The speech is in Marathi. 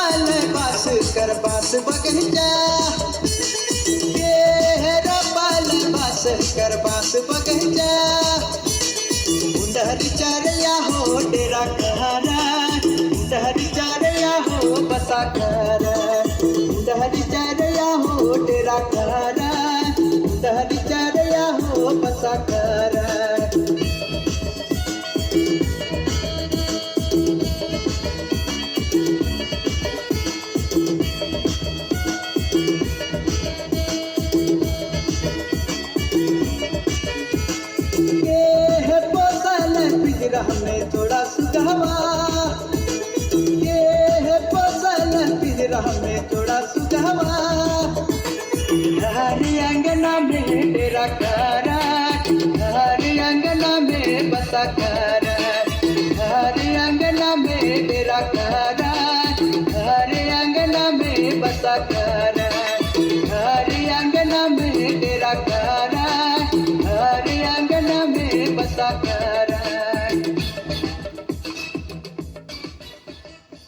कर बास बगीचा ये है रबाल बास कर बास बगीचा उंडहरी चरया हो डेरा कहरा उंडहरी चरया हो बसा कर उंडहरी चरया हो डेरा कहरा उंडहरी चरया हो बसा कर पिंजरा में थोड़ा सुगहवा ये है फसल पिंजरा में थोड़ा सुगहवा हरी अंगना में डेरा करा हरी अंगना में बसा कर